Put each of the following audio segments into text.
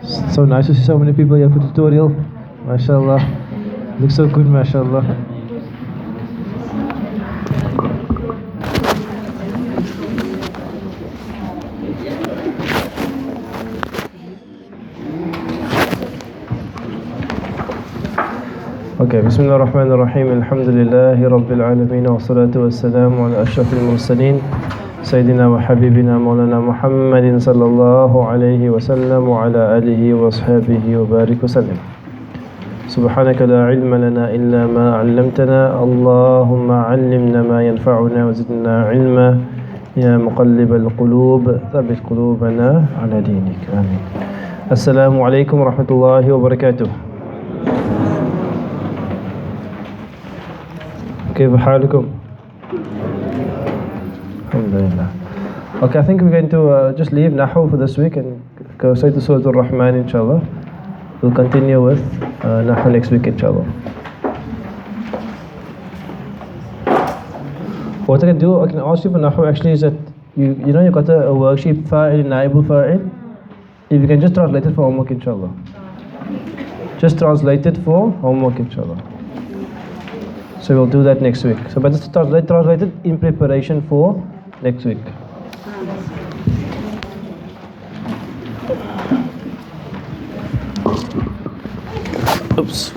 So nice to see so many people here for tutorial. MashaAllah. Looks so good, MashaAllah. Okay, Bismillah ar-Rahman ar-Rahim. Alhamdulillahi Rabbil Alameen. Wa salatu wa salamu ala ashrafil mursaleen. Sayyidina wa Habibina Maulana Muhammadin sallallahu alayhi wa sallam wa ala alihi wa ashabihi wa barik wa sallam. Subhanaka la ilma lana illa ma 'allamtana. Allahumma 'allimna ma yanfa'una wa zidna 'ilma. Ya muqallib al-qulub, thabbit qulubana 'ala dinik. Amin. Assalamu alaykum wa rahmatullahi wa barakatuh. كيف حالكم؟ Alhamdulillah. Okay, I think we're going to just leave Nahwu for this week and go straight to Surah Rahman, inshallah. We'll continue with Nahwu next week, inshallah. What I can ask you for Nahwu actually is that you know you've got a worksheet faail, Naaib, faail. If you can just translate it for homework, inshallah. Just translate it for homework, inshallah. So we'll do that next week. So but just translate it in preparation for next week. Oops.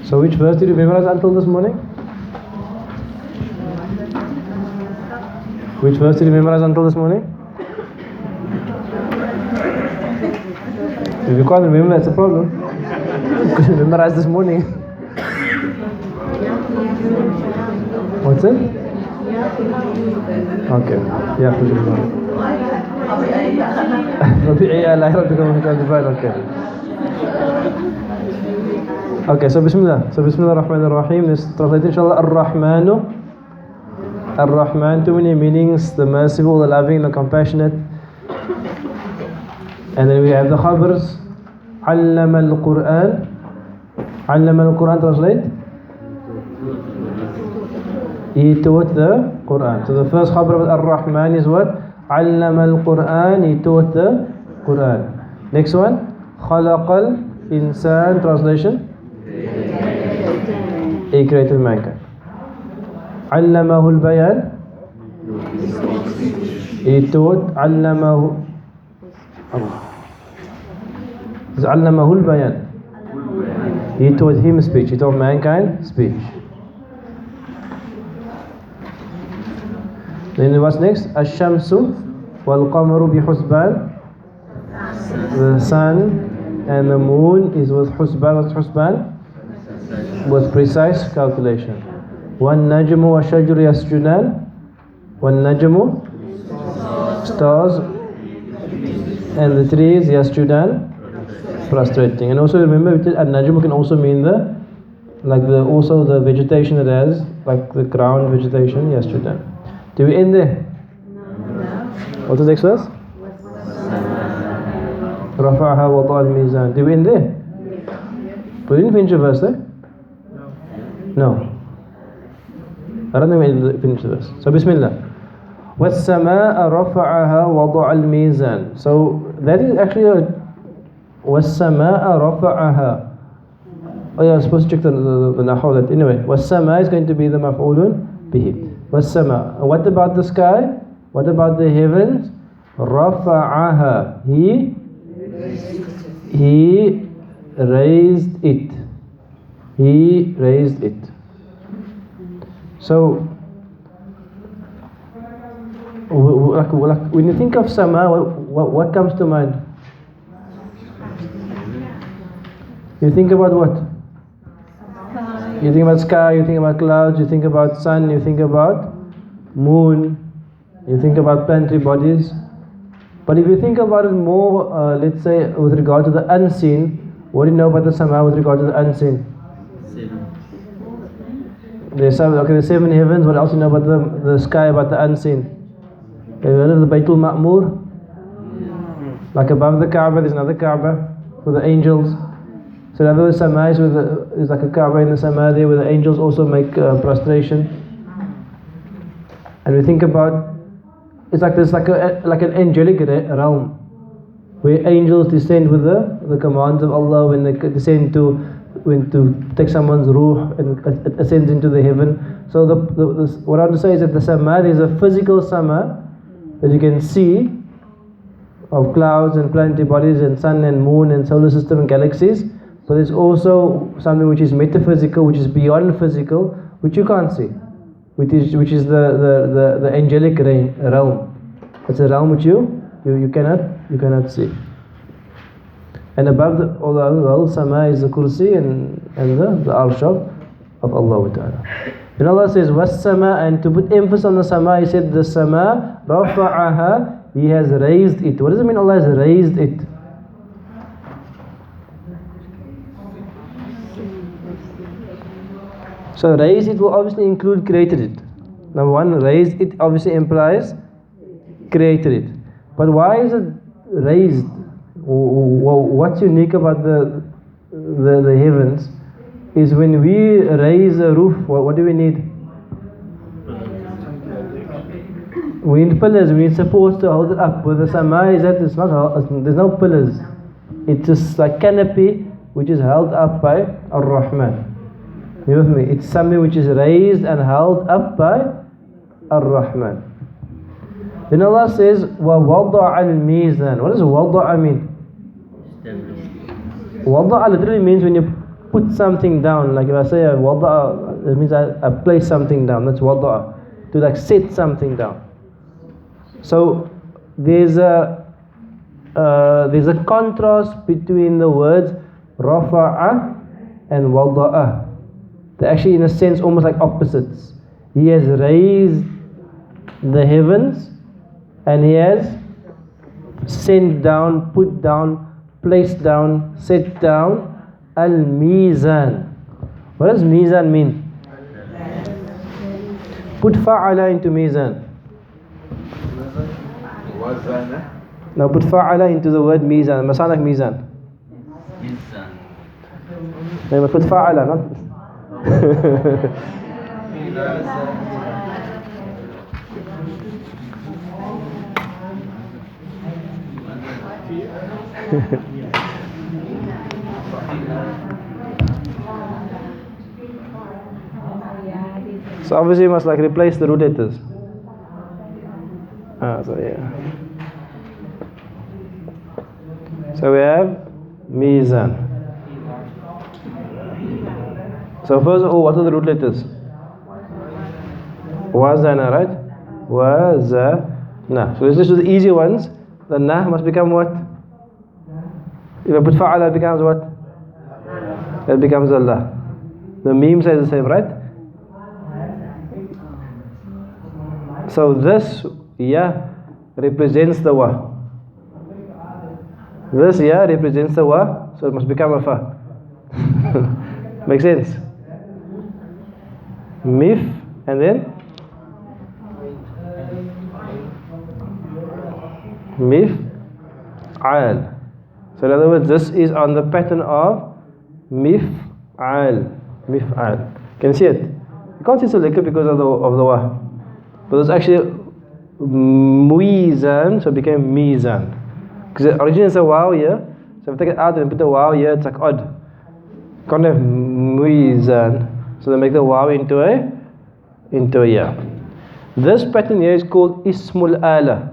So which verse did you memorize until this morning? Which verse did you memorize until this morning? If you can't remember, that's a problem. You couldn't memorize this morning. What's it? Okay. Yeah, okay. Okay, so Bismillah. So Bismillah ar-Rahman ar-Rahim. Let's translate inshallah. Ar-Rahmanu. Ar-Rahman, too many meanings. The merciful, the loving, the compassionate. And then we have the khabars. Allama al-Quran. Allama al-Quran, translate. He taught the Quran. So the first khabar of Ar-Rahman is what? Allama al-Quran. He taught the Quran. Next one. Khalaqal insan, translation. He created mankind. Allamahul bayan. He taught. Allamahul bayan. He taught him speech. He taught mankind speech. Then what's next? Ash-shamsu wal qamaru bi husban. The sun and the moon is with husban. What's husban? With precise calculation. Wan najmu wa shajru yasjudan. Wan najmu, stars, and the trees yasjudan, prostrating. And also remember, an-najmu can also mean the vegetation that has, like the ground vegetation, yasjudan. Do we end there? What's the next verse? Rafa'aha wa ta'al mizan. Do we end there? We didn't finish the verse there? No. I don't think we finished the verse. So Bismillah. وَالسَّمَاءَ رَفَعَهَا وَضَعَ الْمِيزَانِ. So that is actually a وَالسَّمَاءَ رَفَعَهَا. Oh yeah, I was supposed to check the Nahwu that. Anyway, وَالسَّمَاء is going to be the maf'ulun bihi. وَالسَّمَاء. What about the sky? What about the heavens? رَفَعَهَا. He raised it. He raised it. So, when you think of sama, what comes to mind? You think about what? You think about sky, you think about clouds, you think about sun, you think about moon, you think about planetary bodies. But if you think about it more, let's say with regard to the unseen, what do you know about the sama with regard to the unseen? There's 7 heavens. What else do you know about the sky, about the unseen? Have you heard of the Baytul Ma'mur? Like above the Kaaba, there's another Kaaba for the angels. So in other words, Sama is like a Kaaba in the Sama there, where the angels also make prostration. And we think about, it's like there's like an angelic realm, where angels descend with the commands of Allah when they descend to take someone's ruh and it ascends into the heaven. So what I want to say is that the Sama, there's a physical Sama that you can see of clouds and planetary bodies and sun and moon and solar system and galaxies. But there's also something which is metaphysical, which is beyond physical, which you can't see, which is the angelic realm. It's a realm which you cannot see. And above the whole Sama is the Kursi and the Arsh of Allah Ta'ala. And Allah says, was-sama, and to put emphasis on the Sama, He said, the Sama, rafa'aha, He has raised it. What does it mean Allah has raised it? So raised it will obviously include created it. Number one, raised it obviously implies created it. But why is it raised? What's unique about the heavens is when we raise a roof, what do we need? We need pillars, we need supports to hold it up. With the Sama is that there's no pillars. It's just like canopy which is held up by Rahman. You with me? It's something which is raised and held up by Rahman. Then Allah says, وَوَضَعَ الْمِيزَانِ. What does wada'a mean? Wada'a literally means when you put something down. Like if I say wada'a, it means I place something down. That's wada'a. To like set something down. So there's a contrast between the words rafa'a and wada'a. They're actually in a sense almost like opposites. He has raised the heavens and He has sent down, put down, placed down, set down al-mizan. What does mizan mean? Put fa'ala into mizan. Now put fa'ala into the word mizan. Masanak mizan. Now put fa'ala, not so obviously you must like replace the root letters. So yeah. So we have mizan. So first of all, what are the root letters? Wazana, right? Wazana. So let's just do the easy ones. The na must become what? If I put fa'ala, it becomes what? It becomes Allah. The meme says the same, right? So this ya represents the wa. This ya represents the wa, so it must become a fa. Makes sense? Mif and then mif'al. So in other words, this is on the pattern of mif'al. Mif'al. Can you see it? You can't see so little because of the wa. But it's actually muizan, so it became mizan. Because originally it's a waw here. So if I take it out and put the waw here, it's like odd. You can't have muizan. So they make the waw into a ya. This pattern here is called ismul ala.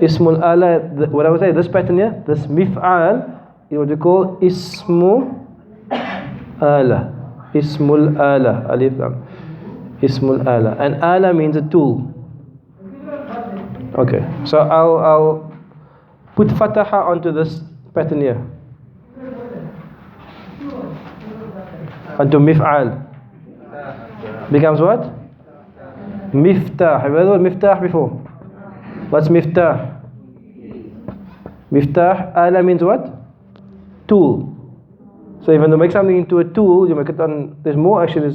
Ismul ala, what I would say, this pattern here, this mif'al, is what we call ismu ala. Ismul ala. Alif lam. Ismul ala. And ala means a tool. Okay, so I'll put fataha onto this pattern here. Onto mif'al. Becomes what? Miftah. Have you heard of miftah before? What's miftah? Miftah, ala means what? Tool. So even to make something into a tool, you make it on, there's more actually,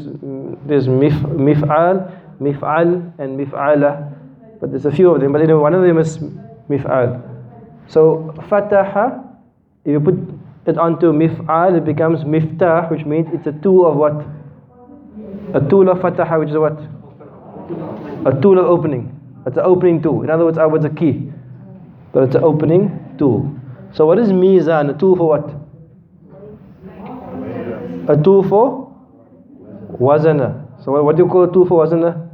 there's mif'al, mif'al and mif'ala. But there's a few of them, but anyway, one of them is mif'al. So fataha, if you put it onto mif'al, it becomes miftah, which means it's a tool of what? A tool of fataha, which is what? A tool of opening. It's an opening tool. In other words, a key. But it's an opening tool. So what is mizan? A tool for what? A tool for wazana. So what do you call a tool for wazana?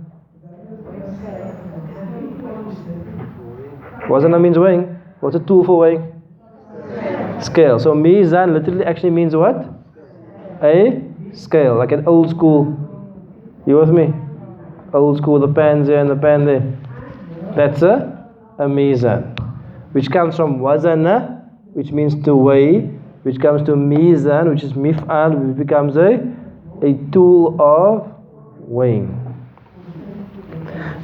Wazana means weighing. What's a tool for weighing? Scale. So mizan literally actually means what? A scale, like an old school. You with me? Old school, the pan's here and the pan there. That's a mizan, which comes from wazana, which means to weigh, which comes to mizan, which is mif'al, which becomes a tool of weighing.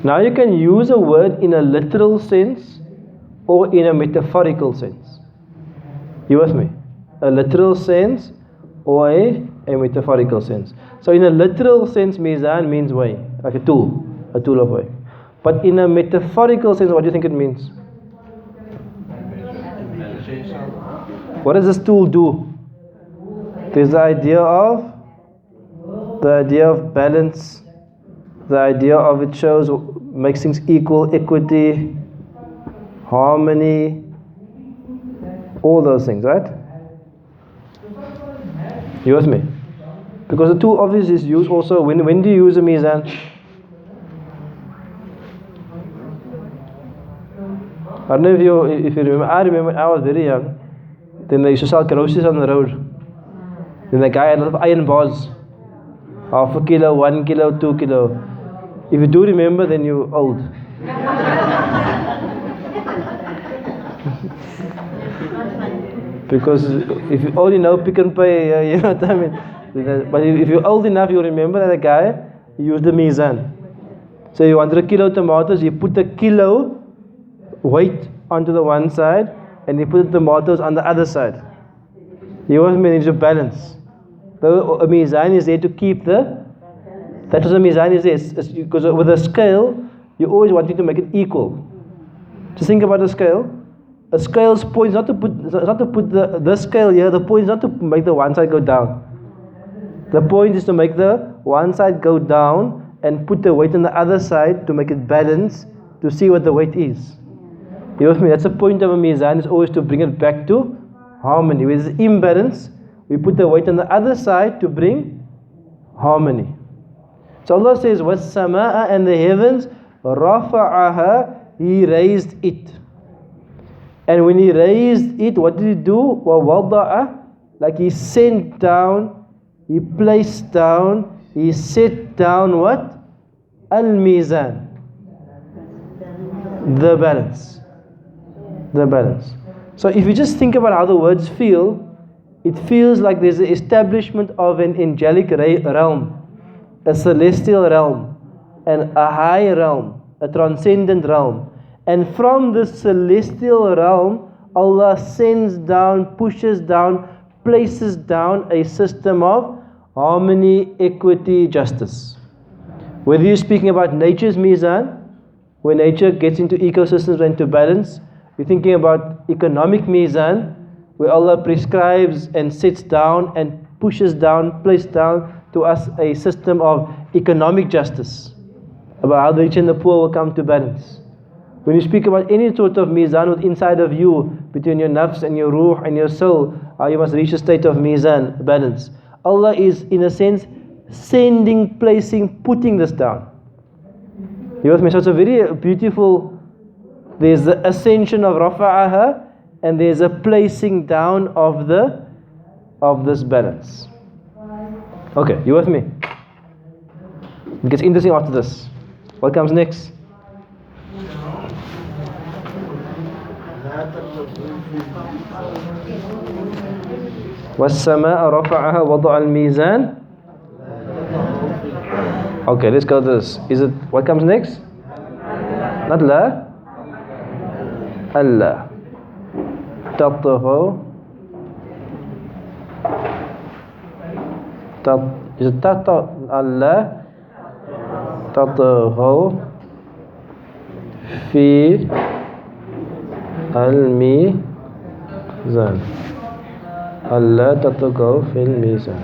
Now you can use a word in a literal sense or in a metaphorical sense. You with me? A literal sense or a metaphorical sense. So in a literal sense, mizan means weighing, like a tool of weighing. But in a metaphorical sense, what do you think it means? What does this tool do? There's the idea of balance, the idea of it shows, makes things equal, equity, harmony, all those things, right? You with me? Because the tool obviously is used also, when do you use a mizan? I don't know if you remember. I remember when I was very young, then they used to sell groceries on the road. Then the guy had a lot of iron bars, 1/2 kilo, 1 kilo, 2 kilo. If you do remember, then you're old. Because if you only know Pick and Pay, you know what I mean. But if you're old enough, you remember that the guy used the mizan. So you wanted a kilo tomatoes, you put a kilo weight onto the one side, and you put the tomatoes on the other side. You want to manage a balance. So a mizan is there to keep that was a mizan is there. Because with a scale, you always wanting to make it equal. Just think about a scale. A scale's point is not to put the scale here. The point is not to make the one side go down. The point is to make the one side go down and put the weight on the other side to make it balance, to see what the weight is. You know what I mean? That's the point of a mizan, is always to bring it back to harmony. With imbalance, we put the weight on the other side to bring harmony. So Allah says, وَالسَّمَاءَ, and the heavens, رَفَعَهَا, He raised it. And when He raised it, what did He do? وَوَضَعَ, like He sent down, He placed down, He set down what? Al-mizan, the balance. The balance. So if you just think about how the words feel, it feels like there's the establishment of an angelic realm, a celestial realm, and a high realm, a transcendent realm. And from this celestial realm, Allah sends down, pushes down, places down a system of harmony, equity, justice. Whether you're speaking about nature's mizan, where nature gets into ecosystems and into balance, you're thinking about economic mizan, where Allah prescribes and sets down and pushes down, places down to us a system of economic justice, about how the rich and the poor will come to balance. When you speak about any sort of mizan with inside of you, between your nafs and your ruh and your soul, how you must reach a state of mizan, balance. Allah is, in a sense, sending, placing, putting this down. You know what I mean? So it's a very beautiful. There's the ascension of rafa'aha, and there's a placing down of this balance. Okay, you with me? It gets interesting after this. What comes next? وَالسَّمَاءَ رَفَعَهَا وَضَعَ الْمِيزَانَ. Okay, let's go to this. Is it, what comes next? Not la. Allah. Tatahu. Is it tata? Allah. Tatahu. Fi الميزان ألا تطغوا في الميزان.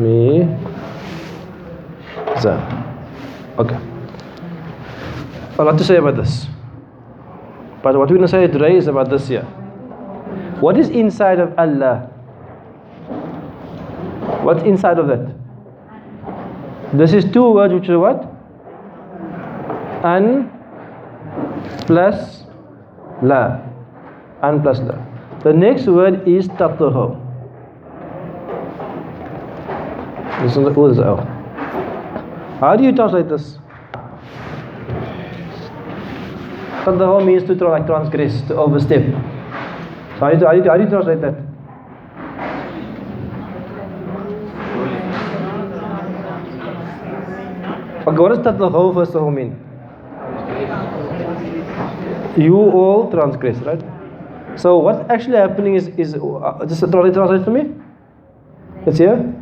Mizan. Okay. A lot to say about this. But what we're going to say today is about this here. What is inside of Allah? What's inside of that? This is two words which are what? An plus la. An plus la. The next word is tatahu. This is the O. How do you translate this? Tatahu means to transgress, to overstep. So how do you translate that? Okay, what does tatahu first of all mean? You all transgress, right? So what's actually happening is just translate for me. It's here.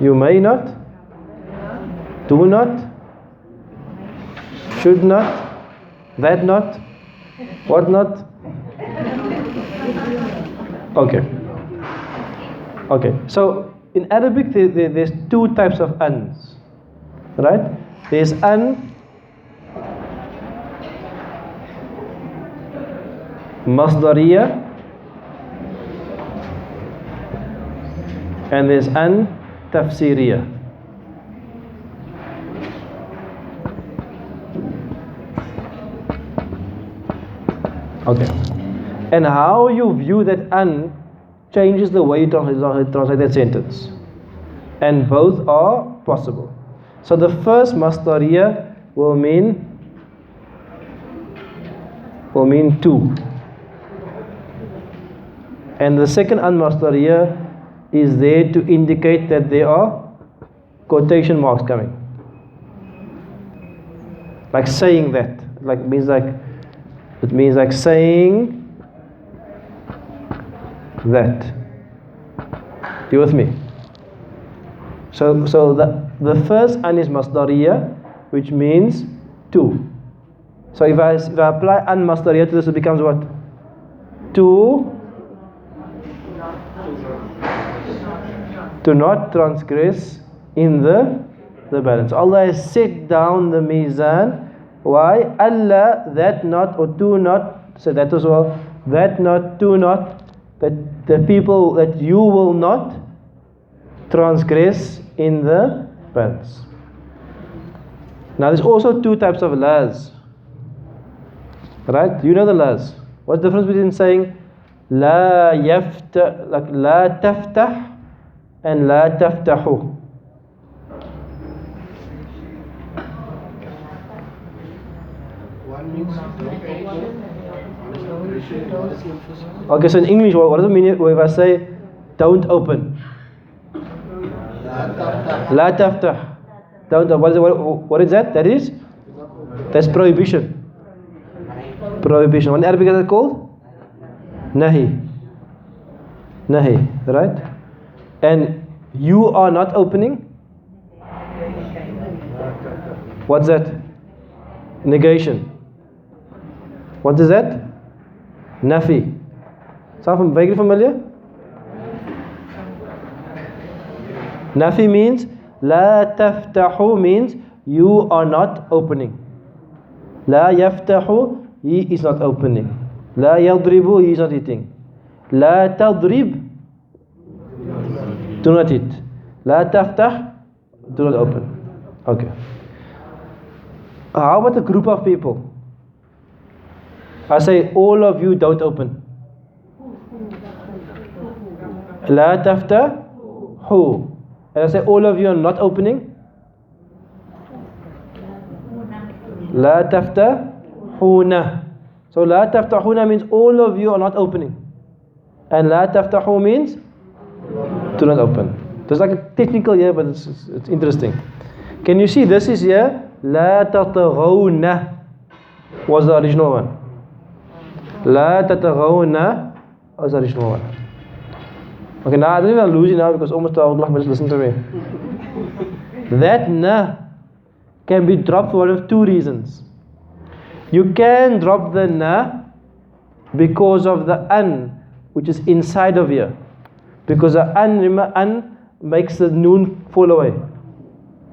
You may not, do not, should not, that not, what not. Okay. So in Arabic there's two types of ans, right? There's an masdariya and there's an tafsiriya. Okay. And how you view that an changes the way you translate that sentence. And both are possible. So the first masdariya will mean two. And the second an masdariya is there to indicate that there are quotation marks coming. Like saying that. It means like saying that. You with me? So the first an is masdariya, which means two. So if I apply an masdariya to this, it becomes what? To not transgress in the balance. Allah has set down the mizan. Why? Allah, that not, or to not, say that as well, that not, to not, that the people, that you will not transgress in the balance. Now there's also two types of las, right? You know the las. What's the difference between saying la yaftah, like la taftah, and la taftahu? Okay, so in English, what does it mean if I say don't open? La taftah. Don't open. What is that? That's prohibition. Prohibition. What in Arabic is it called? Nahi, right? And you are not opening. What's that? Negation. What is that? Nafi. Sound vaguely familiar? Nafi means la taftahu, means you are not opening. La yaftahu, he is not opening. La yadribu, he is not eating. La tadrib, do not eat. La taftah, do not open. Okay. How about a group of people? I say all of you don't open. La taftahu. And I say all of you are not opening. La taftahuna. So la taftahuna means all of you are not opening. And la taftahu means do not open. There's like a technical here, but it's interesting. Can you see this is here? La tataghawna was the original one. La tataghawna Oh, sorry, small one. Okay, now I don't even lose you now because almost 12 o'clock, but just listen to me. That na can be dropped for one of two reasons. You can drop the na because of the an, which is inside of here. Because the an makes the noon fall away.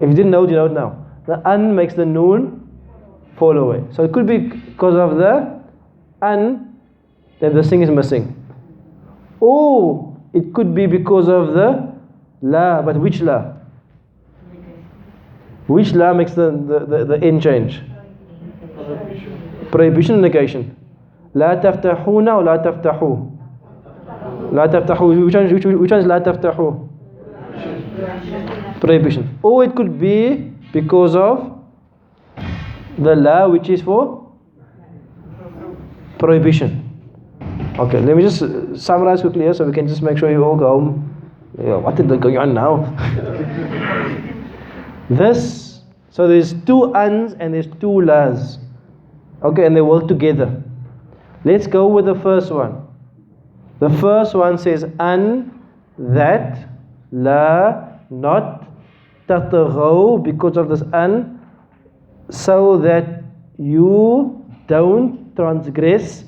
If you didn't know, you know it now. The an makes the noon fall away. So it could be because of the an that this thing is missing. Or it could be because of the la, but which la? Which la makes the end change? Prohibition, negation. La taftahuna or la taftahu? La taftahu. Which one is la taftahu? Prohibition. Or it could be because of the la, which is for prohibition. Okay, let me just summarize quickly here so we can just make sure you all go home. Yeah, what is going on now? So there's two ans and there's two las. Okay, and they work together. Let's go with the first one. The first one says an, that, la, not, tataghaw, because of this an, so that you don't transgress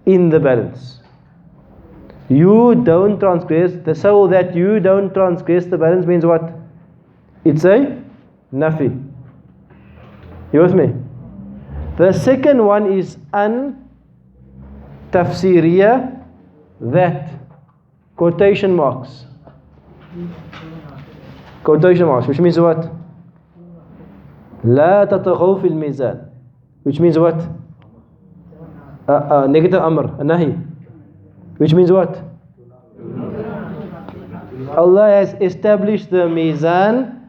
in the balance. You don't transgress, so that you don't transgress the balance means what? It's a nafi. You with me? The second one is an tafsiriya, that, quotation marks. Quotation marks, which means what? La tataghaw fil mizan, which means what? Negative amr, nahi, which means what? Allah has established the mizan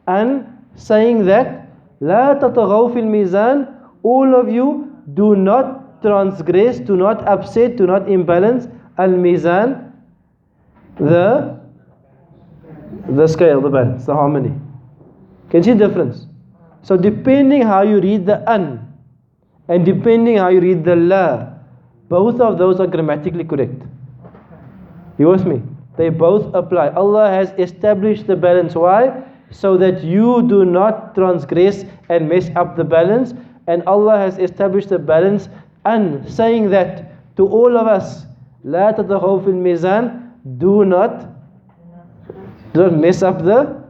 and saying that la tataghaw fil mizan, all of you do not transgress, do not upset, do not imbalance al mizan, the scale, the balance, the harmony. Can you see the difference? So depending how you read the an and depending how you read the la, both of those are grammatically correct. You with me? They both apply. Allah has established the balance. Why? So that you do not transgress and mess up the balance. And Allah has established the balance and saying that to all of us, la tataghaw fil mizan, do not mess up the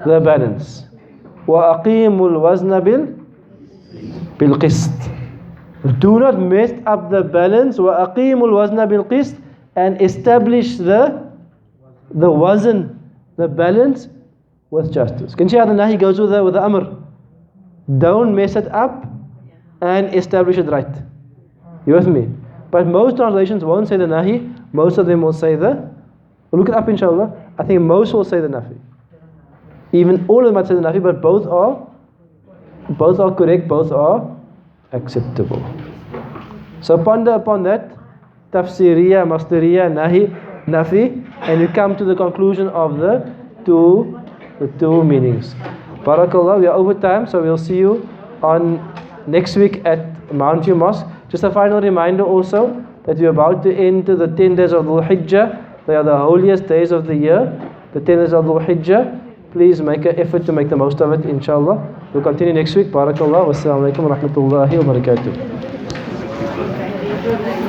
balance. Wa aqimul wazna bil qist. Do not mess up the balance. Wa aqimul wazna bil qist, and establish the wazn, the balance, with justice. Can you see how the nahi goes with the amr? Don't mess it up and establish it right. You with me? But most translations won't say the nahi. Most of them will say the, we'll look it up inshallah. I think most will say the nafi. Even all of them might say the nafi, but both are correct, both are acceptable. So ponder upon that, tafsiriya, masdariya, nahi, nafi, and you come to the conclusion of the two meanings. Barakallah, we are over time, so we'll see you on next week at Mount View Mosque. Just a final reminder also that we're about to enter the 10 days of Dhul Hijjah. They are the holiest days of the year, the 10 days of Dhul Hijjah. Please make an effort to make the most of it, inshallah. We'll continue next week. Barakallah. Wassalamu alaikum wa rahmatullahi wa barakatuh.